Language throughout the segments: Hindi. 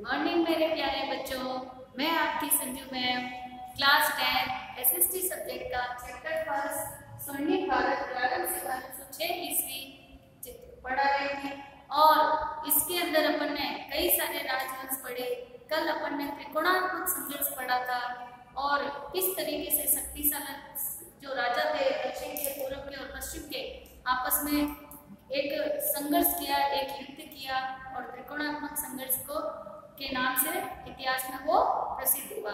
मॉर्निंग मेरे प्यारे बच्चों, मैं आपकी Sanju ma'am class 10 SST subject का चैप्टर फर्स्ट स्वर्णिम भारत प्रारंभ से 1206 ईस्वी पढ़ा रहे थे। और इसके अंदर अपन ने कई सारे राजवंश पढ़े। कल अपन ने त्रिकोणात्मक संघर्ष पढ़ा था और किस तरीके से शक्तिशाली जो राजा थे दक्षिण के, पूर्व के और पश्चिम के आपस में एक संघर्ष किया, एक युद्ध किया और त्रिकोणात्मक संघर्ष को के नाम से इतिहास में वो प्रसिद्ध हुआ।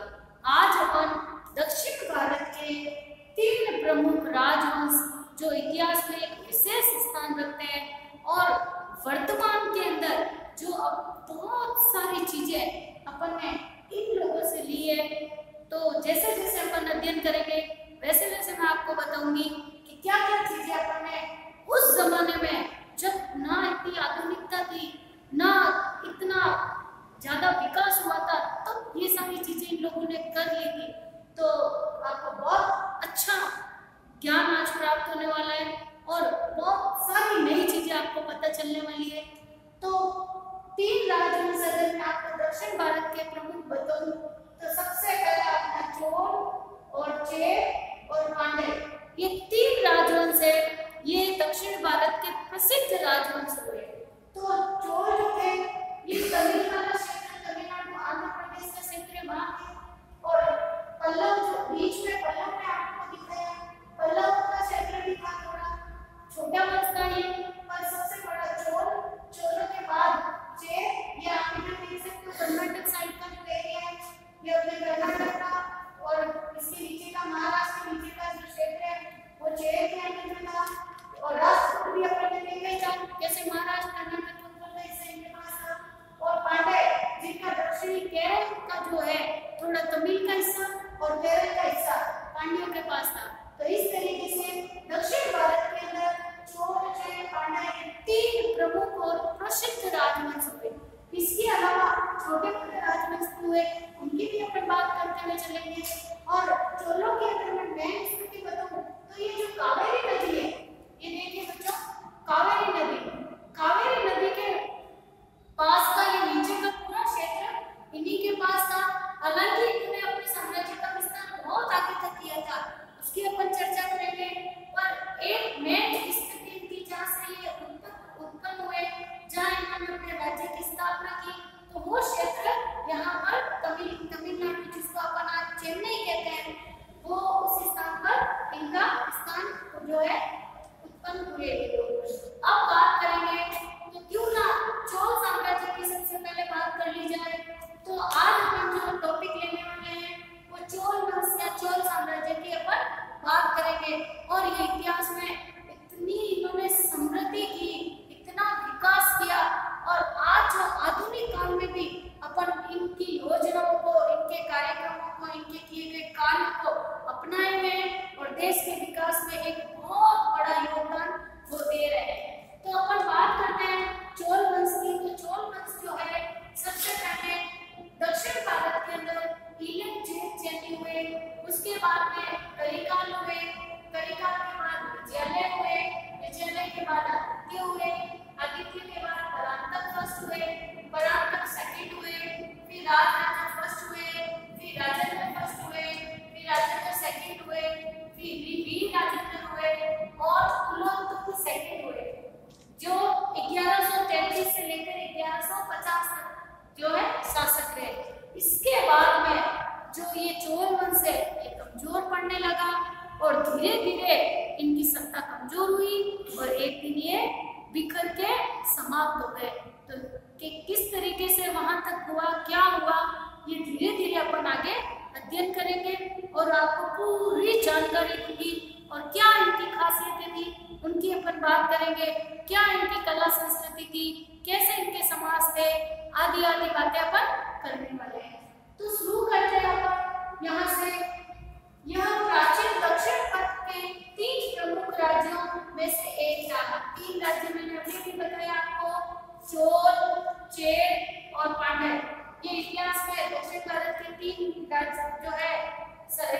आज अपन दक्षिण भारत के 3 प्रमुख राजवंश जो इतिहास में एक विशेष स्थान रखते हैं और वर्तमान के अंदर जो अब बहुत सारी चीजें अपन ने इन लोगों से ली है, तो जैसे जैसे अपन अध्ययन करेंगे वैसे वैसे मैं आपको बताऊंगी कि क्या क्या चीजें अपन ने उस जमाने में जब ना इतनी आधुनिकता थी, ना इतना ज्यादा विकास हुआ था, तब ये सारी चीजें इन लोगों ने कर ली थी। तो आपको बहुत अच्छा ज्ञान आज प्राप्त होने वाला है और बहुत सारी नई चीजें आपको पता चलने वाली है। तो 3 राजवंश अगर मैं आपको दक्षिण भारत के प्रमुख बताऊं तो सबसे पहला अपना चोल और चेर और पांड्य, ये 3 राजवंश है। ये दक्षिण भारत के प्रसिद्ध राजवंश हुए। तो चोल जो थे ये तमिलनाडु क्षेत्र, तमिलनाडु आंध्र प्रदेश का क्षेत्र है वहां के। और पल्लव जो बीच में पल्लव ने आपको दिखाया, पल्लव का क्षेत्र भी था, थोड़ा छोटा वंश था ये, पर सबसे बड़ा चोल। चोलों के बाद चेर, ये आप इधर देख सकते हो कर्नाटक साइड का जो एरिया है, ये अपने कर्नाटक का और इसके नीचे का महाराष्ट्र के नीचे का जो क्षेत्र है वो चेर के अंदर में था। और राष्ट्रकूट भी अपन ने देखे था, जैसे महाराष्ट्र कर्नाटक उत्तर से इनके पास था। और पांड्य जिनका दक्षिणी केरल का जो है थोड़ा तमिल का हिस्सा और केरल का हिस्सा पांड्यों के पास था। तो इस तरीके से दक्षिण भारत के अंदर चोल, चेर, पांड्य 3 प्रमुख और प्रसिद्ध राजवंश हुए। इसके अलावा छोटे छोटे राजवंश हुए, उनकी भी अपन बात करते हुए चलेंगे। और चोलों के अंदर मैं स्थिति बताऊं तो ये जो कावेरी नदी है, ये देखिए बच्चों, कावेरी नदी के पास का ये नीचे का पूरा क्षेत्र इन्हीं के पास था। हालांकि इन्होंने अपने साम्राज्य का विस्तार बहुत आगे तक किया था, उसकी अपन चर्चा करेंगे। पर एक मेन स्थिति थी जहाँ से ये उत्पन्न हुए, जहाँ इन्होंने अपने राज्य की स्थापना की, तो वो क्षेत्र यहाँ पर तमिलनाडु, जिसको अपन आज चेन्नई कहते हैं, वो उस स्थान पर इनका स्थान जो है उत्पन्न हुए। अब बात करेंगे तो क्यों ना चोल साम्राज्य की सबसे पहले बात कर ली जाए। तो आज हम जो टॉपिक लेने वाले हैं वो चोल वंश या चोल साम्राज्य की अपन बात करेंगे। और ये इतिहास में इतनी इन्होंने समृद्धि की, इतना विकास किया, और आज जो आधुनिक काल में भी अपन इनकी योजनाओं को, इनके कार्यक्रमों को, इनके किए गए कार्य को अपनाए हुए हैं और देश के विकास में एक बहुत बड़ा योगदान वो दे रहे हैं। तो अपन बात करते हैं चोल वंश की। तो चोल वंश जो है सबसे पहले दक्षिण भारत के अंदर इलम चेनी हुए, उसके बाद में कलिकाल हुए, कलिकाल के बाद विजयालय हुए, विजयालय के बाद आदित्य हुए, आदित्य के बाद परांतक फर्स्ट हुए, परांतक सेकंड हुए, फिर राजराजा फर्स्ट हुए, फिर राजेंद्र फर्स्ट हुए, फिर राजेंद्र सेकंड हुए, फिर वीर राजेंद्र हुए और कुलोत्तुंग सेकंड हुए, जो 1133 से लेकर 1150 तक जो है शासक रहे। इसके बाद में जो ये चोल वंश है ये कमजोर पड़ने लगा और धीरे धीरे इनकी सत्ता कमजोर हुई और एक दिन ये बिखर के समाप्त हो गए। तो कि किस तरीके से वहां तक हुआ, क्या हुआ, ये धीरे धीरे अपन आगे अध्ययन करेंगे और आपको पूरी जानकारी दूंगी। और क्या इनकी खासियतें थी उनकी अपन बात करेंगे, क्या इनकी कला संस्कृति थी, कैसे इनके समाज थे, आदि आदि बातें अपन करने वाले हैं। तो शुरू करते हैं अपन यहाँ से। यह प्राचीन दक्षिण भारत के 3 प्रमुख राज्यों में से एक था। 3 राज्य मैंने अभी भी बताया आपको, चोल, चेर और पांड्य। ये इतिहास में दक्षिण भारत के 3 राज्य जो है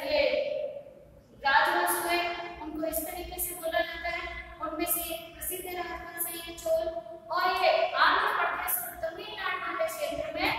ये राजवंश हुए, उनको इस तरीके से बोला जाता है। उनमें से एक प्रसिद्ध राजवंश है ये चोल, और ये आंध्र प्रदेश और तमिलनाडु के क्षेत्र में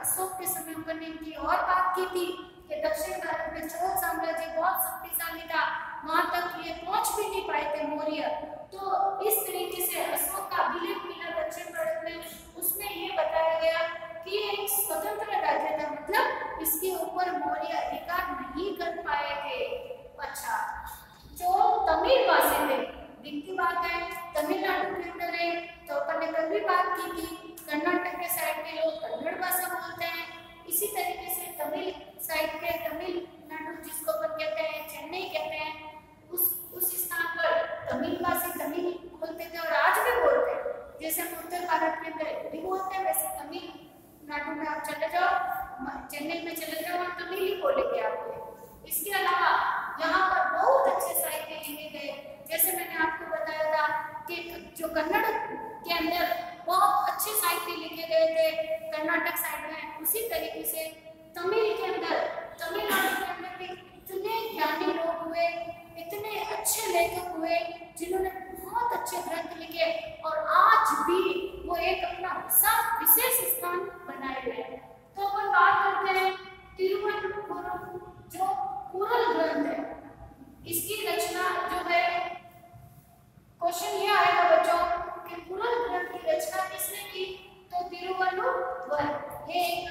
अशोक के समय अपन ने इनकी और बात की थी कि दक्षिण भारत में चोल साम्राज्य बहुत शक्तिशाली था, वहां तक ये पहुंच भी नहीं पाए थे मौर्य। तो इस तरीके से अशोक का अभिलेख मिला दक्षिण भारत में, उसमें ये बताया गया कि ये एक स्वतंत्र राज्य था, मतलब इसके ऊपर मौर्य अधिकार नहीं कर पाए थे। अच्छा, जो तमिल भाषी थे, दिखती बात है तमिलनाडु के अंदर है, तो अपन ने कल भी बात की थी कर्नाटक के साइड के लोग कन्नड़ भाषा बोलते हैं। इसी तरीके से तमिल साइड के तमिलनाडु जिसको अपन कहते हैं चेन्नई कहते हैं, उस स्थान पर तमिल भाषी तमिल बोलते थे और आज भी बोलते हैं। जैसे हम उत्तर भारत के अंदर हिंदी बोलते हैं, वैसे तमिलनाडु में आप चले जाओ, चेन्नई में चले जाओ, वहाँ तमिल ही बोलेंगे आपको। इसके अलावा यहाँ पर बहुत अच्छे साहित्य लिखे गए, जैसे मैंने आपको बताया था कि जो कन्नड़ के अंदर बहुत अच्छे साहित्य लिखे गए थे कर्नाटक साइड में, उसी तरीके से तमिल के अंदर, तमिलनाडु के अंदर भी इतने ज्ञानी लोग हुए, इतने अच्छे लेखक हुए जिन्होंने बहुत अच्छे ग्रंथ लिखे और आज भी वो एक अपना विशेष स्थान बनाए हुए हैं। तो अपन बात करते हैं तिरुवनंतपुरम जो कुरल ग्रंथ है, इसकी रचना जो है, क्वेश्चन ये आएगा बच्चों कि कुरल ग्रंथ की रचना किसने की, तो तिरुवल्लुवर, ये एक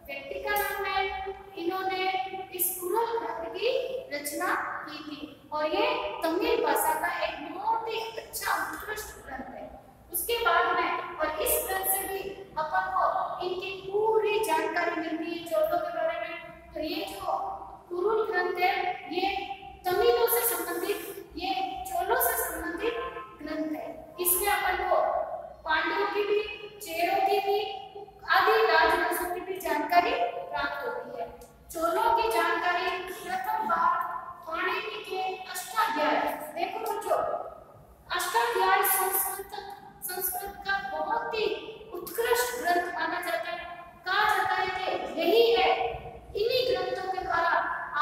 व्यक्ति का नाम है। इन्होंने इस कुरल ग्रंथ की रचना की थी और ये तमिल भाषा का एक बहुत ही अच्छा उत्कृष्ट ग्रंथ है। उसके बाद में और इस ग्रंथ से भी अपन को इनकी पूरी जानकारी मिलती है चोलों के बारे में। तो ये जो कुरल ग्रंथ है ये तमिलों से संबंधित, ये चोलों से संबंधित ग्रंथ है। इसमें अपन को पांड्यों की भी, चेरों की भी, आदि राजवंशों की भी जानकारी प्राप्त होती है। चोलों की जानकारी प्रथम बार पाणिनि के अष्टाध्याय, देखो बच्चों अष्टाध्याय संस्कृत का बहुत ही उत्कृष्ट ग्रंथ माना जाता है। कहा जाता है कि यही है, इन्हीं ग्रंथों के द्वारा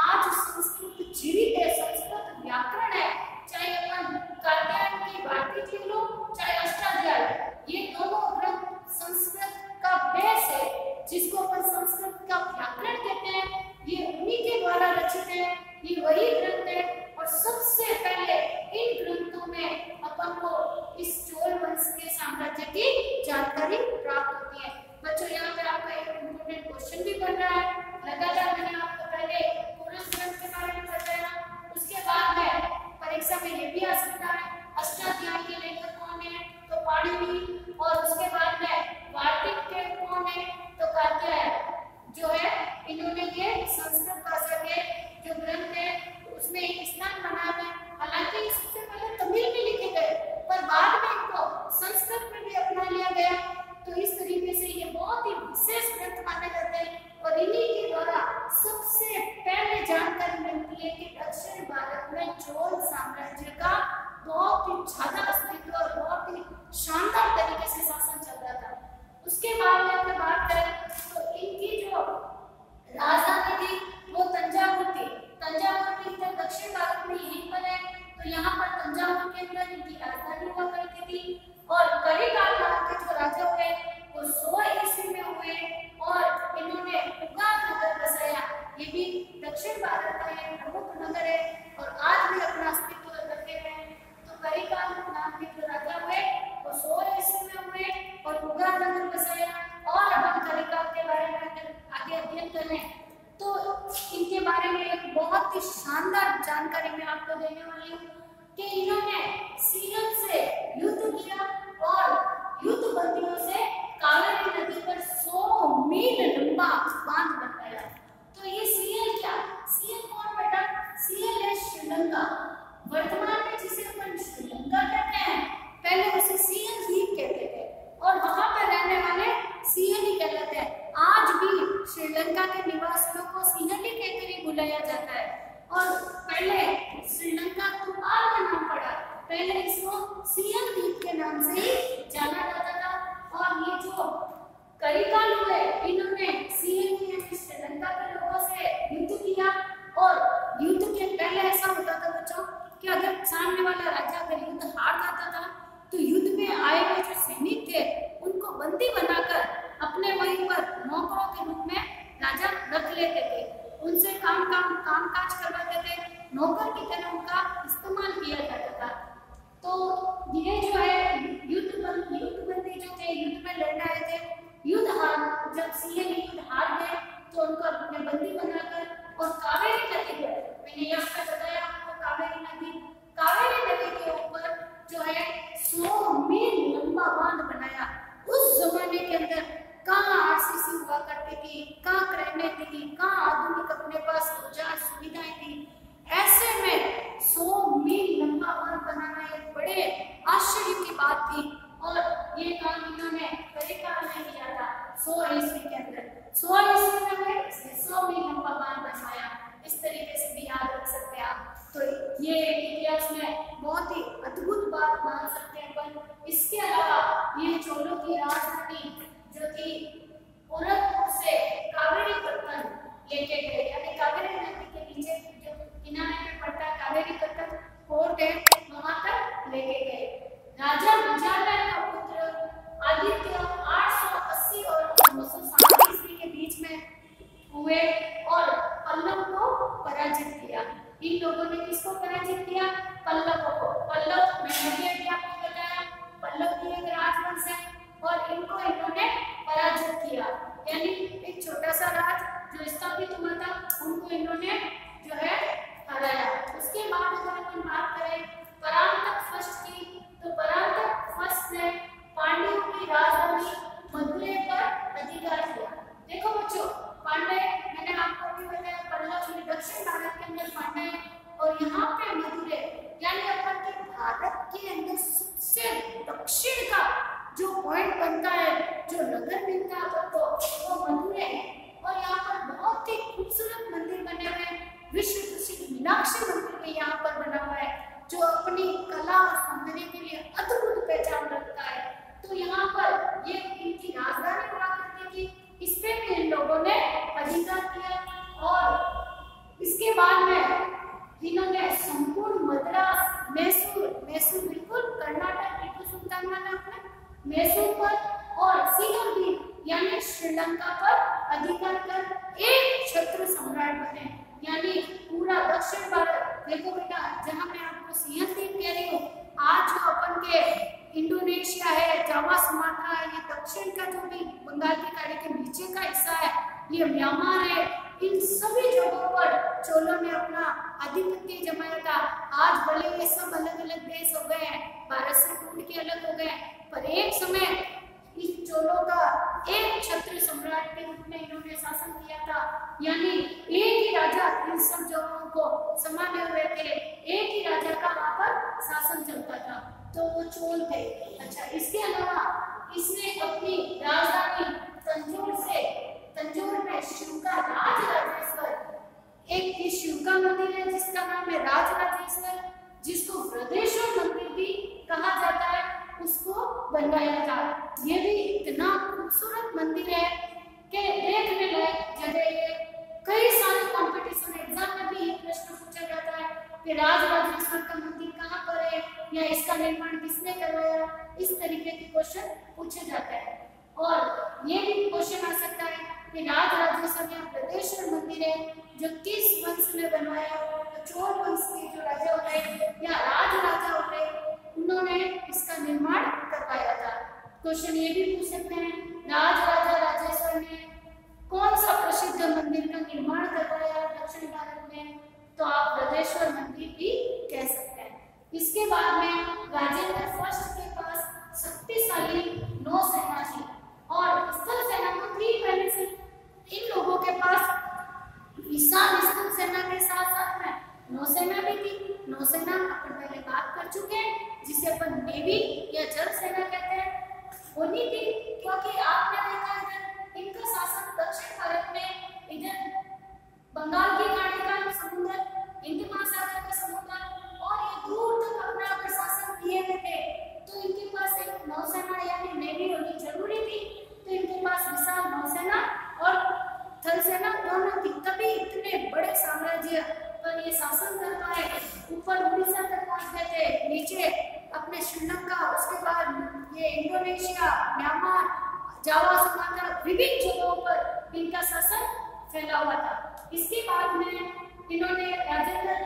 आज संस्कृत जीवित है, संस्कृत व्याकरण है। चाहे अपन कात्यायन की भारती जी लो, चाहे अष्टाध्याय, ये दोनों ग्रंथ संस्कृत का बेस है, जिसको अपन संस्कृत का व्याकरण कहते हैं। ये उन्हीं के द्वारा रचित है, ये वही ग्रंथ है। और सबसे पहले इन ग्रंथों में अपन को इस चोल वंश के साम्राज्य की जानकारी प्राप्त होती है। बच्चों यहाँ पे आपका एक इम्पोर्टेंट क्वेश्चन भी बन रहा है, लगातार मैंने आपको पहले कुरल ग्रंथ के बारे में बताया, उसके बाद में परीक्षा में ये भी आ सकता है अष्टाध्याय के लेखक कौन है, तो पाणिनि, और उसके बाद में वार्तिक के कौन है, तो कात्यायन जो है। इन्होंने ये संस्कृत भाषा के जो ग्रंथ है उसमें एक स्थान बनाया है। हालांकि इससे पहले तमिल में लिखे गए, पर बाद में इनको संस्कृत में भी अपना लिया गया। तो इस तरीके से ये बहुत ही विशेष ग्रंथ माने जाते हैं और इन्हीं के द्वारा सबसे पहले जानकारी मिलती है कि दक्षिण भारत में चोल साम्राज्य का बहुत ही ज्यादा अस्तित्व और बहुत ही शानदार तरीके से शासन चल रहा था। उसके बाद में अगर बात करें तो इनकी जो राजधानी थी वो तंजावुर थी। तंजावुर भी इधर दक्षिण भारत में यहीं पर है, तो यहाँ पर तंजावुर के अंदर इनकी राजधानी हुआ करती थी। और करिकाल नाम के जो राजा हुए वो 100 ईस्वी में हुए और इन्होंने उगार नगर बसाया। ये भी दक्षिण भारत का एक प्रमुख नगर है और आज भी अपना अस्तित्व रखे हुए हैं। तो करिकाल नाम के जो राजा हुए वो 100 ईस्वी में हुए और उगार नगर बसाया। और अब हम करिकाल के बारे में आगे अध्ययन करें तो इनके बारे में एक बहुत ही शानदार जानकारी मैं आपको देने वाली हूँ कि इन्होंने सिंहल से युद्ध किया और युद्ध बंदियों से कावेरी नदी पर 100 मील लंबा बांध बनाया। तो ये सिंहल क्या, सिंहल कौन बेटा, सिंहल है श्रीलंका। वर्तमान में जिसे अपन श्रीलंका कहते हैं, पहले उसे सिंहल द्वीप कहते थे और वहां पर रहने वाले सिंहल ही कहलाते हैं। आज भी श्रीलंका के निवासियों को सिंहल ही कहकर ही बुलाया जाता है और पहले श्रीलंका को बाद में नाम पड़ा, पहले इसको सिंहल द्वीप के नाम से ही जाना जाता था। और ये जो करिकाल हुए इन्होंने सिंहल यानी श्रीलंका के लोगों से युद्ध किया और युद्ध के पहले ऐसा होता था बच्चों कि अगर सामने वाला राजा अगर युद्ध हार जाता था तो युद्ध में आए हुए जो सैनिक थे उनको बंदी बनाकर अपने वहीं पर नौकरों के रूप लेते थे, उनसे काम काज करवाते थे, नौकर की तरह उनका इस्तेमाल किया जाता था। तो ये जो है युद्ध बंदी जो थे, युद्ध में लड़ने आए थे, जब सिंह युद्ध हार गए तो उनको अपने बंदी बनाकर और कावेरी नदी पर, मैंने यहाँ पे बताया आपको कावेरी नदी के ऊपर जो है 100 मील लंबा बांध बनाया। उस जमाने के अंदर कहाँ आरसीसी हुआ करती थी, कहाँ क्रेनें थी, कहाँ आधुनिक अपने पास औजार सुविधाएं थी, ऐसे में 100 मील लंबा बांध बनाना एक बड़े आश्चर्य की बात थी। और ये काम इन्होंने परिकार में किया था 100 ईस्वी के अंदर। 100 ईस्वी में 100 मील लंबा बांध बनवाया। इस तरीके से भी याद रख सकते हैं आप। तो ये इतिहास में बहुत ही अद्भुत बात मान सकते हैं अपन। इसके अलावा ये चोलों की राजधानी जो थी गोरखपुर से कावेरी पत्तन लेके गए, यानी कावेरी नदी के नीचे जो किनारे पे पड़ता है कावेरी पत्तन फोर्ट है, वहां तक लेके गए। राजा विजयनगर का पुत्र आदित्य 880 और 960 ईस्वी के बीच में हुए और पल्लव को पराजित किया। इन लोगों ने किसको पराजित किया? पल्लवों को। पल्लव मैंने आपको बताया, पल्लव की एक राजवंश है और इनको इन्होंने पराजित किया, यानी एक छोटा सा राज जो स्थापित हुआ था उनको इन्होंने जो है हराया। उसके बाद अगर अपन बात करें परांतक फर्स्ट की, तो परांतक फर्स्ट ने पांड्यों की राजधानी मदुरै पर अधिकार किया। देखो बच्चों, पांड्य मैंने आपको भी बताया पल्लव में दक्षिण भारत के अंदर पांड्य और यहाँ पे मदुरै, यानी अपन के भारत के अंदर सबसे दक्षिण का जो पॉइंट बनता है, जो नगर मिलता है अपन को, वो मदुरै है। और यहाँ पर बहुत ही खूबसूरत मंदिर बने हुए हैं। विश्व प्रसिद्ध मीनाक्षी मंदिर भी यहाँ पर बना हुआ है, जो अपनी कला और सौंदर्य के लिए अद्भुत पहचान रखता है। तो यहाँ पर ये इनकी राजधानी हुआ करती थी, इस पे भी इन लोगों ने अधिकार किया। और इसके बाद में इन्होंने संपूर्ण मद्रास, मैसूर बिल्कुल कर्नाटक, टीपू सुल्तान माना आपने, मैसूर पर और सिंहगीर यानी श्रीलंका पर अधिकार कर एक छत्र सम्राट बने, यानी पूरा दक्षिण भारत। देखो बेटा, जहाँ मैं आपको सिंहगीर कह रही हूँ, आज जो अपन के इंडोनेशिया है, जावा सुमात्रा है, ये दक्षिण का जो भी बंगाल की खाड़ी के नीचे का हिस्सा है, ये म्यांमार है, इन सभी जगहों पर चोलों ने अपना आधिपत्य जमाया था। आज भले ये सब अलग अलग देश हो गए हैं, भारत से टूट के अलग हो गए, पर एक समय इस चोलों का एक छत्र सम्राट के रूप में इन्होंने शासन किया था, यानी एक ही राजा इन सब जगहों को संभाले हुए थे, एक ही राजा का वहां पर शासन चलता था, तो वो चोल थे। अच्छा, इसके अलावा इसने अपनी राजधानी तंजौर में शिव का राजराजेश्वर, एक शिव का मंदिर है जिसका नाम है राजराजेश्वर, जिसको वृद्धेश्वर मंदिर भी कहा जाता है, उसको बनवाया था। ये भी इतना खूबसूरत मंदिर है कि देखने लायक जगह है। कई सारे कंपटीशन एग्जाम में भी ये प्रश्न पूछा जाता है कि राजराजेश्वर का मंदिर कहाँ पर है या इसका निर्माण किसने करवाया, इस तरीके के क्वेश्चन पूछे जाते हैं। और ये भी क्वेश्चन आ सकता है कि राजराजेश्वर या वृद्धेश्वर मंदिर है जो किस वंश ने बनवाया, तो चोल वंश के जो राजा हो गए या राजा हो गए, उन्होंने इसका निर्माण करवाया था। क्वेश्चन ये भी पूछ सकते हैं, राजा राजेश्वर ने कौन सा प्रसिद्ध मंदिर का निर्माण करवाया दक्षिण भारत में, तो आप वृद्धेश्वर मंदिर भी कह सकते हैं। इसके बाद में राजेंद्र फर्स्ट के पास शक्तिशाली नौसेना थी और स्थल सेना तो थी पहले से, इन लोगों के पास विशाल स्थल सेना के साथ साथ में नौसेना भी थी। नौसेना अपन पहले बात कर चुके हैं, जिसे अपन नेवी या जल सेना कहते हैं, होनी थी, क्योंकि आपने देखा इधर इनका शासन दक्षिण भारत में, इधर बंगाल की खाड़ी का समुद्र, हिंद महासागर का समुद्र और ये दूर तक अपना अगर शासन किए हुए थे, तो इनके पास एक नौसेना यानी नेवी होनी जरूरी थी। तो इनके पास विशाल नौसेना और थल सेना दोनों थी, तभी इतने बड़े साम्राज्य पर ये शासन कर पाए। ऊपर उड़ीसा तक पहुंच गए थे, नीचे अपने श्रीलंका, उसके बाद ये इंडोनेशिया, म्यांमार, जावा सुमात्रा, विभिन्न जगहों पर इनका शासन फैला हुआ था। इसके बाद में इन्होंने राजेंद्र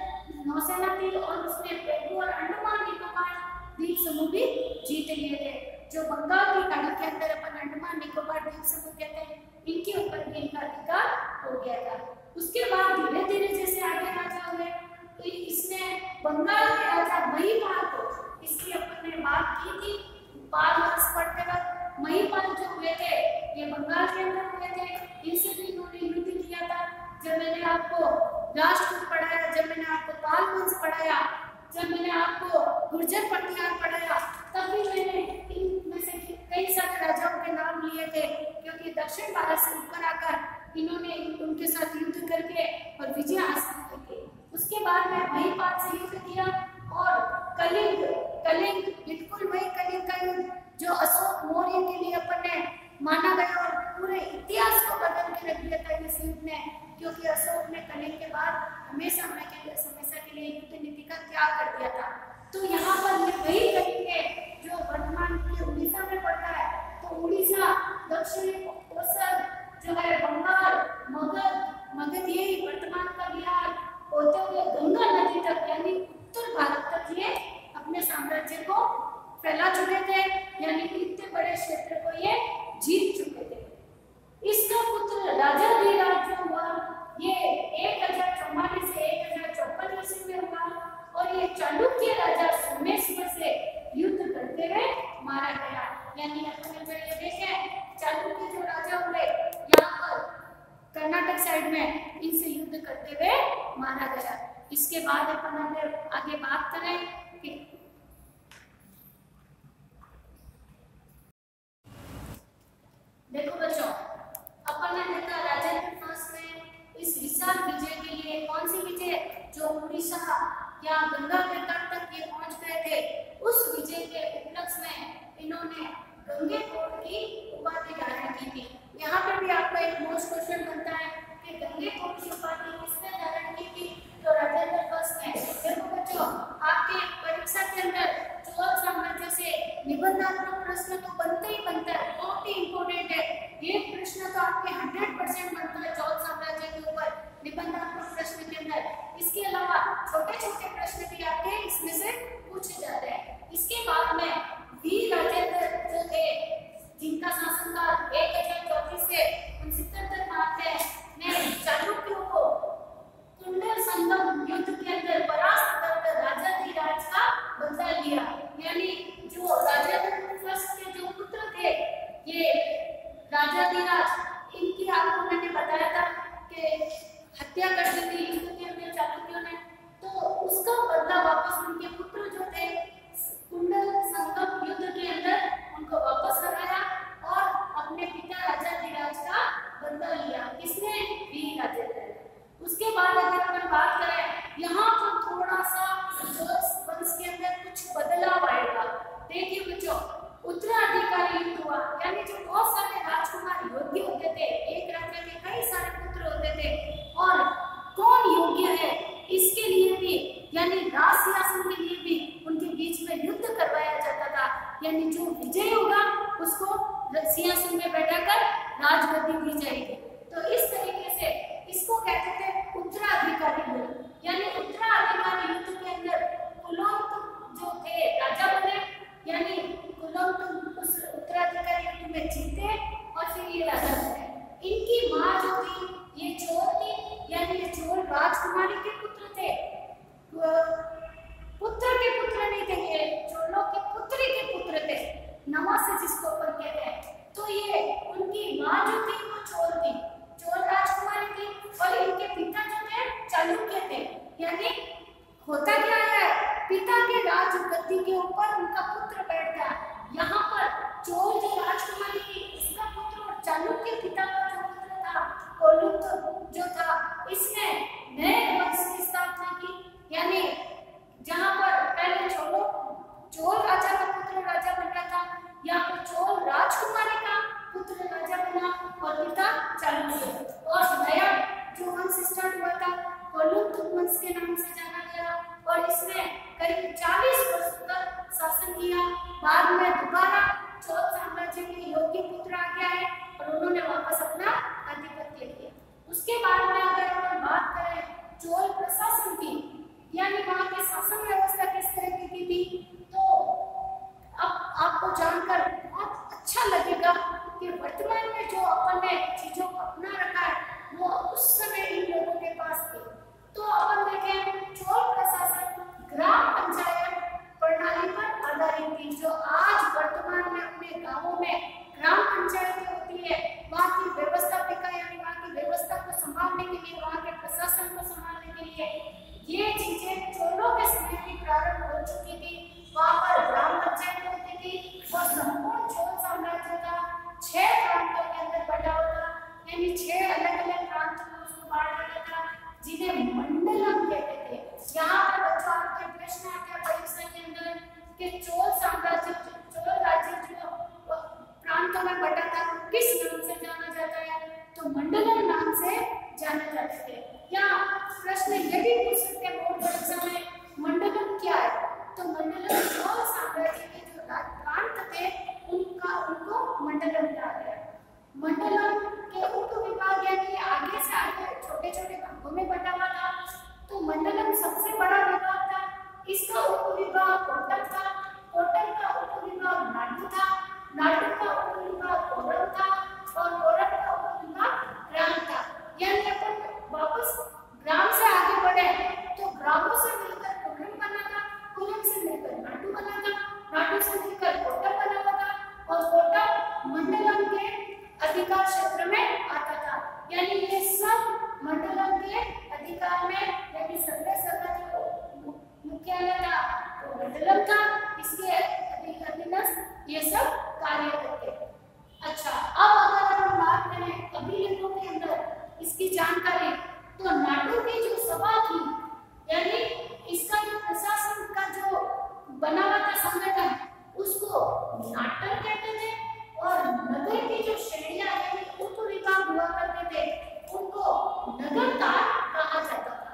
नौसेना थी और उसने पेरू और अंडमान निकोबार द्वीप समूह भी जीत लिए थे। जो बंगाल की खाड़ी के अंदर अपन अंडमान निकोबार द्वीप समूह कहते हैं, इनके ऊपर भी इनका अधिकार हो गया था। उसके बाद धीरे धीरे जैसे आगे राजा हुए तो इसने बंगाल के राजा महिपाल को, इसकी अपन ने बात की थी बाल वर्ष पढ़ते वक्त, महिपाल जो हुए थे ये बंगाल के अंदर हुए थे, इनसे भी इन्होंने युद्ध किया था। जब मैंने आपको राष्ट्रकूट पढ़ाया, जब मैंने आपको पाल वंश पढ़ाया, जब मैंने आपको गुर्जर पटियार पढ़ाया, तब भी मैंने इनमें से कई सारे राजाओं के नाम लिए थे, क्योंकि दक्षिण भारत से ऊपर आकर इन्होंने उनके साथ युद्ध करके और विजय हासिल की थी। उसके बाद में महिपाल से युद्ध किया और कलिंग बिल्कुल वही कलिंग का युद्ध जो अशोक मौर्य के लिए अपन ने माना गया और पूरे इतिहास को बदल के रख दिया था इस युद्ध ने, क्योंकि अशोक ने कलिंग के बाद हमेशा के लिए युद्ध नीति का त्याग कर दिया था। तो यहाँ पर वही कलिंग है जो वर्तमान के उड़ीसा में पड़ता है। तो उड़ीसा, दक्षिणी कोसल जो है बंगाल, मगध ये वर्तमान का बिहार होते हुए गंगा नदी तक यानी उत्तर भारत तक ये अपने साम्राज्य को फैला चुके थे, यानी इतने बड़े क्षेत्र को ये जीत चुके थे। इसका पुत्र राजा धीराज जो हुआ ये 1044 से 1054 ईस्वी में हुआ और ये चालुक्य राजा सोमेश्वर से युद्ध करते हुए मारा गया। यानी अपन ने ये देखे चालुक्य जो राजा हुए यहाँ पर कर्नाटक साइड में इनसे युद्ध करते हुए मारा गया। इसके बाद अपन आगे बात करें कि देखो बच्चों, अपन ने देखा राजेंद्र फर्स्ट में इस विशाल विजय के लिए कौन सी विजय जो उड़ीसा या गंगा के तट तक ये पहुंच गए थे, उस विजय के उपलक्ष्य में इन्होंने गंगे कोट की उपाधि धारण की थी। यहाँ पे भी आपका एक मोस्ट क्वेश्चन बनता है कि गंगे कोट की उपाधि किसने धारण की थी, तो राजेंद्र फर्स्ट ने। देखो बच्चों, आपके परीक्षा के अंदर चोल साम्राज्य से निबंधात्मक प्रश्न तो बनते ही बनता है, बहुत ही इंपॉर्टेंट है। ये प्रश्न तो आपके 100% बनता है चोल साम्राज्य के ऊपर निबंधात्मक प्रश्न के अंदर। इसके अलावा छोटे छोटे प्रश्न भी आपके इसमें से पूछे जाते हैं। इसके बाद में वीर राजेंद्र जो थे जिनका शासनकाल 1034 से 69 तक मानते ने चालुक्यों को कुंडल संगम युद्ध के अंदर परास्त कर राजाधिराज का बदला लिया। यानी जो राजेंद्र फर्स्ट के जो पुत्र थे ये राजाधिराज, इनकी आपको मैंने बताया था कि हत्या कर दी थी युद्ध के अंदर चालुक्यों ने, तो उसका बदला वापस उनके पुत्र जो थे कुंडल संगम युद्ध के अंदर उनको वापस लगाया और अपने पिता राजाधिराज का बदला लिया। किसने? वीर राजेंद्र। उसके बाद अगर अपन बात करें यहाँ पर थोड़ा सा वंश के अंदर कुछ बदलाव आएगा। देखिए बच्चों, उत्तराधिकारी युद्ध हुआ, यानी जो बहुत सारे राजकुमार योग्य होते थे, एक राजा के कई सारे पुत्र होते थे और कौन योग्य है इसके लिए भी यानी राज सिंहासन के लिए भी उनके बीच में युद्ध करवाया जाता था। यानी जो विजय होगा उसको सिंहासन में बैठाकर राजगद्दी दी जाएगी। तो इस तरीके से इसको कहते थे उत्तराधिकारी युद्ध। यानी उत्तराधिकारी युद्ध के अंदर कुलोत्तुंग जो थे राजा बने, यानी कुलोत्तुंग उस उत्तराधिकारी युद्ध में जीते और फिर ये राजा बने। इनकी माँ जो थी ये चोल थी, यानी ये चोल राजकुमारी के पुत्र थे, पुत्र के पुत्र नहीं थे, ये चोलों के पुत्री के पुत्र थे, नवासे जिसको अपन कहते हैं। तो ये उनकी माँ जो थी वो चोल थी, चोल राजकुमारी थी और इनके पिता जो थे चालुक्य थे। यानी होता क्या है, पिता के राज गद्दी के ऊपर उनका पुत्र बैठता है। यहाँ पर चोल जो राजकुमारी थी इसका पुत्र और चालुक्य पिता का जो पुत्र था कोलुत्तुंग जो था, इसने नए वंश की स्थापना की। यानी जहाँ पर पहले चोल राजा का पुत्र राजा बन रहा था, यहाँ पर चोल राजकुमारी का पुत्र राजा बना और पिता चालुक्य। और नया जो वंश स्टार्ट हुआ था कोलुत्तुंग वंश के नाम से जाना गया और इसने करीब 40 वर्ष तक शासन किया। बाद में दोबारा चोल साम्राज्य के योग्य पुत्र आ गया है और उन्होंने वापस अपना आधिपत्य किया। उसके बाद में अगर हम बात करें चोल प्रशासन की, यानी वहाँ के शासन व्यवस्था किस तरह की थी, तो अब आपको जानकर बहुत अच्छा लगेगा कि वर्तमान में जो अपन ने चीजों को अपना रखा है वो उस समय इन लोगों के पास थी। तो अपन देखें चोल प्रशासन ग्राम पंचायत प्रणाली पर आधारित थी। जो आज वर्तमान में अपने गांवों में ग्राम पंचायत होती है, वहाँ की व्यवस्थापिका यानी वहाँ की व्यवस्था को संभालने के लिए, वहाँ के प्रशासन को संभालने के लिए ये चीजें चोलों के समय में प्रारंभ हो चुकी थी। वहाँ पर ग्राम पंचायत होती थी और संपूर्ण चोल साम्राज्य का 6 प्रांतों के अंदर बटा हुआ था, यानी 6 अलग-अलग प्रांतों में उसको बांटा गया था, जिन्हें मंडलम कहते थे। यहाँ पर बच्चों आपके प्रश्न आते हैं परीक्षा के अंदर कि चोल साम्राज्य, चोल राज्य जो प्रांतों में बटा था किस नाम से जाना जाता है, तो मंडलम नाम से जाना जाता है। या प्रश्न ये भी पूछ सकते हैं बोर्ड परीक्षा में, मंडलम क्या है, तो मंडलम चोल साम्राज्य के जो प्रांत थे उनको मंडलम कहा गया। मंडलम के उप विभाग यानी आगे से आगे छोटे-छोटे भागों में बटा हुआ था। तो मंडलम सबसे बड़ा विभाग था, इसका उप विभाग कोटक था, कोटक का उप विभाग नाटू था, नाटू का उप विभाग कोरम था और कोरम का उप विभाग ग्राम था। यानी अपन वापस ग्राम से आगे बढ़े तो ग्रामों से मिलकर कोरम बना था, कोरम से मिलकर नाटू बना था, नाटू से मिलकर कोटक बना हुआ था और कोटक मंडलम के अधिकार क्षेत्र में आता था। यानी ये सब मंडलम के अधिकार में, यानी सबसे जो मुख्यालय था वो मंडलम था, इसके अधीनस्थ ये सब कार्य करते। अच्छा, अब अगर हम बात करें अभिलेखों के अंदर इसकी जानकारी, तो नाटू की जो सभा थी, यानी इसका जो प्रशासन का जो बना हुआ था संगठन, उसको नाटक कहते थे और नगर की जो श्रेणियां यानी उप विभाग हुआ करते थे उनको नगरतार कहा जाता था।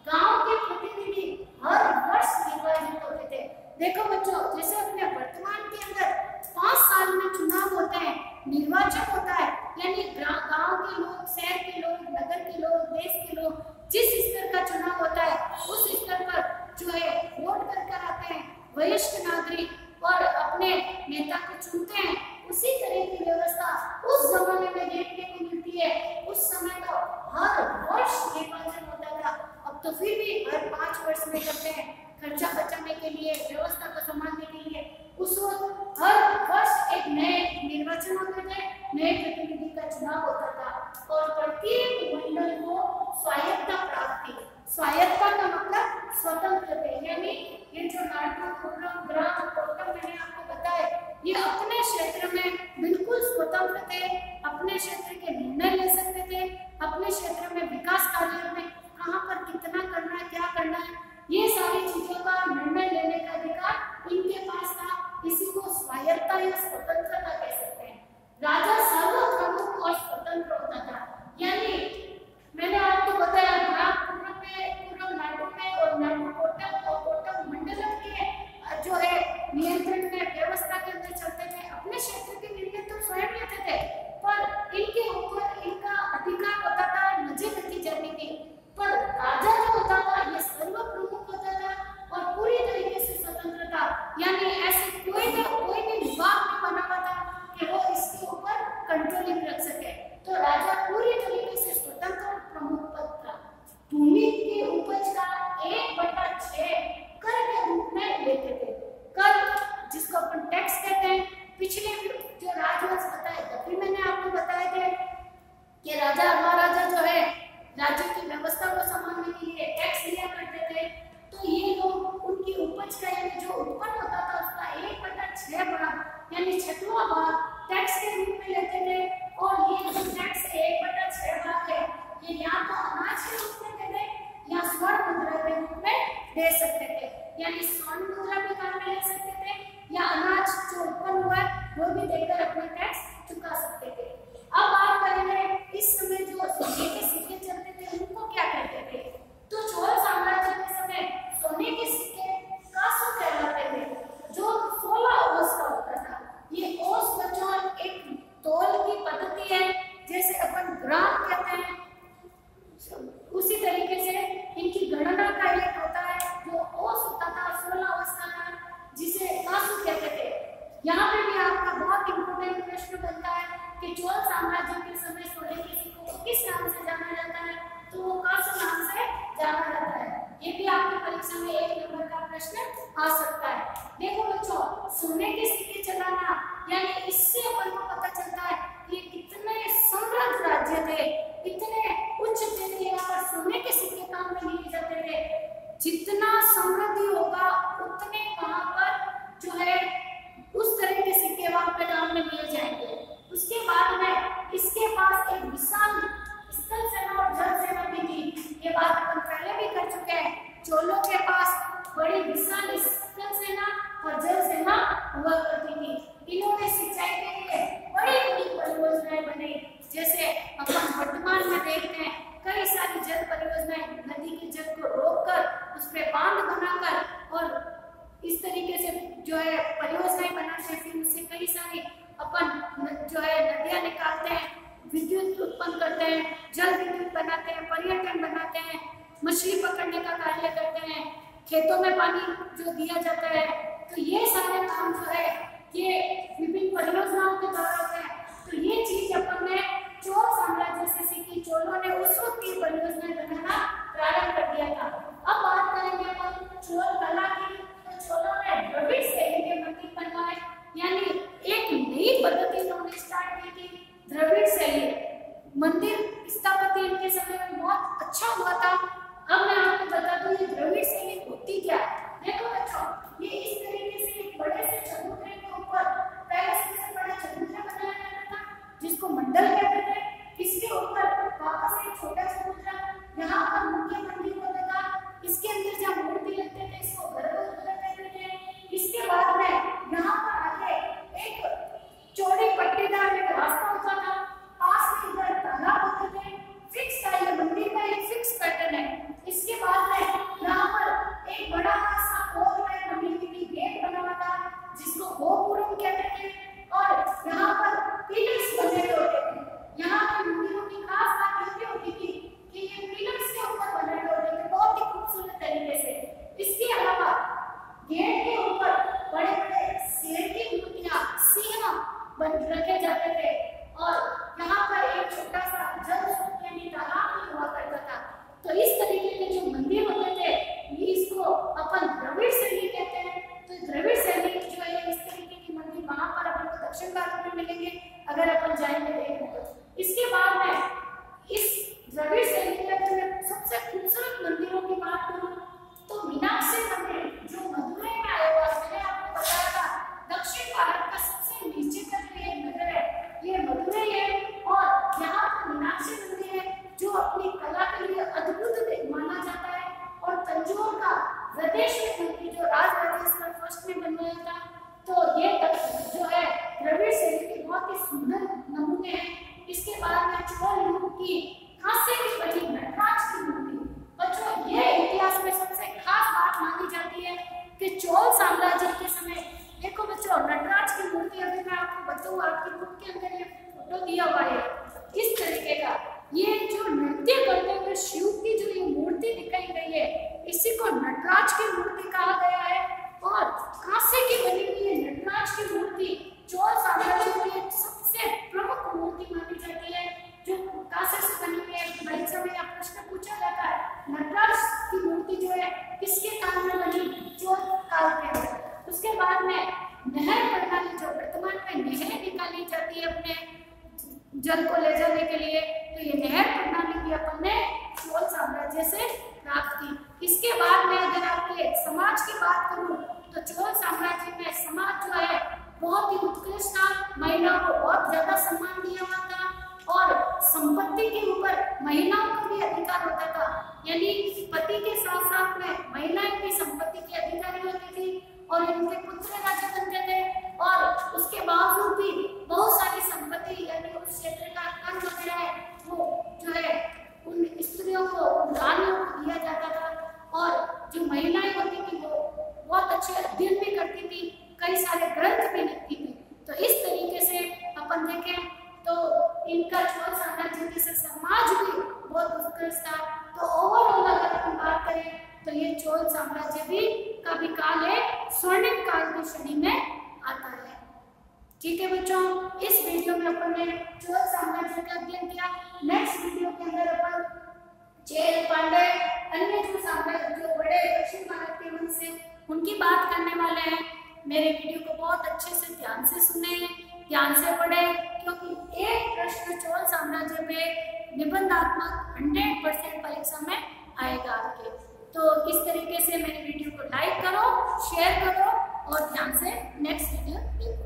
गांव के प्रतिनिधि हर वर्ष निर्वाचित होते थे। देखो बच्चों, जैसे अपने वर्तमान के अंदर 5 साल में चुनाव होते हैं, निर्वाचन होता है, यानी गांव के लोग, शहर के लोग, नगर के लोग, देश के लोग, जिस स्तर का चुनाव होता है उस स्तर पर जो है वोट कर आते हैं वरिष्ठ नागरिक और अपने नेता को चुनते हैं। उसी तरह की व्यवस्था उस जमाने में देखने को मिलती है। उस समय तो हर वर्ष निर्वाचन होता था, अब तो फिर भी हर 5 वर्ष में करते हैं, खर्चा बचाने के लिए, व्यवस्था को संभालने के लिए। उस वक्त हर वर्ष एक नए निर्वाचन होते थे, नए प्रतिनिधि का चुनाव होता था और प्रत्येक मंडल को स्वायत्तता प्राप्त थी। स्वायत्तता का मतलब स्वतंत्र थे, यानी ये जो नाटू, कोरम, ग्राम, कोटक मैंने आपको बताया, ये अपने क्षेत्र में बिल्कुल स्वतंत्र थे, अपने क्षेत्र के निर्णय ले सकते थे, अपने क्षेत्र में विकास कार्यों में कहाँ पर कितना करना है, क्या करना है, ये सारी चीजों का निर्णय लेने का अधिकार इनके पास था। इसी को स्वायत्तता या स्वतंत्रता कह सकते हैं। राजा सर्वप्रमुख और स्वतंत्र होता था, यानी मैंने आपको बताया पूर्व नाटू में और नाटू कोटक और कोटक मंडलम के जो है नियंत्रण में व्यवस्था के अंदर चलते थे। अपने क्षेत्र के निर्णय तो स्वयं लेते थे, पर इनके ऊपर इनका अधिकार होता था, नजर रखी जाती थी। पर राजा जो होता था ये सर्वप्रमुख होता था और पूरी तरीके से स्वतंत्र था, यानी ऐसे कोई भी विभाग नहीं बना हुआ था कि वो इसके ऊपर कंट्रोलिंग रख सके। तो राजा पूरी तरीके से स्वतंत्र और प्रमुख पद था। भूमि की उपज का 1/6 कर के रूप में लेते थे। कर, जिसको अपन टैक्स कहते हैं, पिछले जो राजवंश बताए तभी मैंने आपको बताए थे कि राजा महाराजा जो है राज्य की व्यवस्था को संभालने के लिए टैक्स लिया करते थे। तो ये लोग उनकी उपज का यानी जो उत्पन्न होता था उसका 1/6 भाग यानी 6वां भाग टैक्स के रूप में लेते थे। और ये जो टैक्स 1/6 भाग है ये या तो अनाज के रूप में देते या स्वर्ण मुद्रा के रूप में दे सकते थे, यानी स्वर्ण मुद्रा भी काम में ले सकते थे या अनाज जो उत्पन्न हुआ वो भी देकर अपना टैक्स चुका सकते थे। अब बात करेंगे इस समय जो सोने के सिक्के चलते थे उनको क्या कहते थे। तो चोल साम्राज्य के समय सोने के सिक्के कांसो कहलाते थे, जो 16 ओस का होता था। ये ओस बच्चों एक तौल की पद्धति है, जैसे अपन ग्राम कहते हैं आ सकता है। देखो बच्चों, सोने के सिक्के चलाना यानी इससे अपन को पता चलता है कि कितने समृद्ध राज्य थे, इतने उच्च थे कि यहाँ पर सोने के सिक्के काम में लिए जाते थे। जितना समृद्धि होगा उतने वहां पर जो है उस तरह के सिक्के वहां पे काम में लिए जाएंगे। उसके बाद में इसके पास एक विशाल स्थल सेना और जल सेना भी थी। ये बात अपन पहले भी कर चुके हैं। चोलों के पास बड़ी विशाल स्थल सेना और जल सेना हुआ करती थी। इन्होंने सिंचाई के लिए बड़ी बड़ी परियोजनाएं बनाई। जैसे अपन वर्तमान में देखते हैं कई सारी जल परियोजनाएं, नदी के जल को रोककर उस पर बांध बनाकर और इस तरीके से जो है परियोजनाएं बनाते हैं। फिर उससे कई सारी अपन जो है नदियां निकालते हैं, विद्युत उत्पन्न करते हैं, जल विद्युत बनाते हैं, पर्यटन बनाते हैं, मछली पकड़ने का कार्य करते हैं, खेतों में पानी जो दिया जाता है। तो ये सारे काम जो है ये विभिन्न परियोजनाओं के द्वारा होते हैं। तो ये चीज अपन ने चोल साम्राज्य से सीखी। चोलों ने उस वक्त ये परियोजनाएं बनाना प्रारंभ कर दिया था। अब बात करेंगे अपन चोल कला की। तो चोलों ने द्रविड़ शैली के मंदिर बनवाए, यानी एक नई पद्धति इन्होंने स्टार्ट की थी, द्रविड़ शैली। मंदिर स्थापत्य इनके समय में बहुत अच्छा हुआ था। अब मैं आपको बता दूं ये द्रविड़ शैली होती क्या है। देखो बच्चों, ये इस तरीके से एक बड़े से चबूतरे के ऊपर पहले सबसे बड़ा चबूतरा बनाया जाता था जिसको मंडल कहते थे। इसके ऊपर वापस एक छोटा चबूतरा, यहाँ पर मुख्य मंदिर होता था। इसके अंदर जहाँ मूर्ति लगते थे इसको गर्भगृह कहते थे। इसके बाद में यहाँ पर आगे एक चौड़ी पट्टीदार एक रास्ता होता था, पास में इधर तालाब होते थे। फिक्स था, ये मंदिर का एक फिक्स पैटर्न है। इसके बाद में यहाँ पर एक बड़ा सा कोल में कम्युनिटी गेट बना हुआ था जिसको गोपुरम कहते थे और यहाँ पर पिलर्स बने होते थे। यहाँ पर मंदिरों की खास बात ये होती थी कि ये पिलर्स के ऊपर बने होते थे बहुत ही खूबसूरत तरीके से। इसके अलावा गेट के ऊपर बड़े बड़े शेर की मूर्तियां, सिंह बन रखे जाते थे और यहाँ पर एक छोटा सा जल स्रोत यानी तालाब भी हुआ करता था। तो इस तरीके के जो मंदिर होते थे इसको अपन द्रविड़ शैली कहते हैं। तो द्रविड़ शैली जो है इस तरीके की मंदिर वहां पर अपन को दक्षिण भारत में मिलेंगे अगर अपन जाएंगे देखने तो। इसके बाद में इस द्रविड़ शैली के सबसे खूबसूरत मंदिरों की बात करूं तो मीनाक्षी मंदिर जो मदुरई में आया हुआ, मैंने आपको बताया था दक्षिण भारत का सबसे नीचे का जो एक नगर है ये मदुरई है। और यहाँ पर मीनाक्षी मंदिर है जो अपनी कला के लिए अद्भुत माना जाता है। और तंजौर का वृदेश्वर मंदिर जो राजराजेश्वर फर्स्ट में बनवाया था। तो ये जो है द्रविड़ शैली के बहुत ही सुंदर नमूने हैं। इसके बाद में चोल युग की कांसे की बनी नटराज की मूर्ति। बच्चों, ये इतिहास में सबसे खास बात मानी जाती है कि चोल साम्राज्य के समय देखो बच्चों नटराज की मूर्ति, अभी मैं आपको बताऊं आपकी बुक के अंदर ये फोटो दिया हुआ है इस तरीके का। ये जो नृत्य करते हुए शिव की जो ये मूर्ति दिखाई गई है इसी को नटराज की मूर्ति कहा गया है। और कांसे की बनी हुई ये नटराज की मूर्ति चोल साम्राज्य की सबसे प्रमुख मूर्ति मानी जाती है जो कांसे से बनी हुई है। परीक्षा में यह प्रश्न पूछा जाता है नटराज की मूर्ति जो है किसके काल में बनी, चोल काल के अंदर। उसके बाद में नहर प्रणाली जो वर्तमान में नहर निकाली जाती है अपने जल को ले जाने के लिए, तो ये नहर प्रणाली भी अपन ने चोल साम्राज्य से प्राप्त की। इसके बाद में अगर आपके समाज की बात करूं तो चोल साम्राज्य में समाज जो है बहुत ही उत्कृष्ट था। महिलाओं को बहुत ज्यादा सम्मान दिया हुआ था और संपत्ति के ऊपर महिलाओं को भी अधिकार होता था, यानी पति के साथ साथ में महिलाएं भी संपत्ति की अधिकारी होती थी और इनके पुत्र राजा बनते थे। और उसके बावजूद भी बहुत सारी संपत्ति यानी उस क्षेत्र का कर वगैरह है वो जो है उन स्त्रियों को, उन रानियों को दिया जाता था। और जो महिलाएं होती थी वो बहुत अच्छे अध्ययन भी करती थी, कई सारे ग्रंथ भी लिखती थी। तो इस तरीके से अपन देखें तो इनका चोल साम्राज्य के समाज भी बहुत उत्कृष्ट था। तो ओवरऑल अगर हम बात करें तो ये चोल साम्राज्य भी का भी काल है स्वर्णिम काल की श्रेणी में आता है। ठीक है बच्चों, इस वीडियो में अपन ने चोल साम्राज्य का अध्ययन किया। नेक्स्ट वीडियो के अंदर अपन चेर, पांड्य, अन्य जो साम्राज्य जो बड़े दक्षिण भारत के वंश से उनकी बात करने वाले हैं। मेरे वीडियो को बहुत अच्छे से ध्यान से सुने, ध्यान से पढ़े, क्योंकि एक प्रश्न चोल साम्राज्य पे निबंधात्मक 100% परीक्षा में आएगा आपके। तो इस तरीके से मेरे वीडियो को लाइक करो, शेयर करो और ध्यान से नेक्स्ट वीडियो देखो।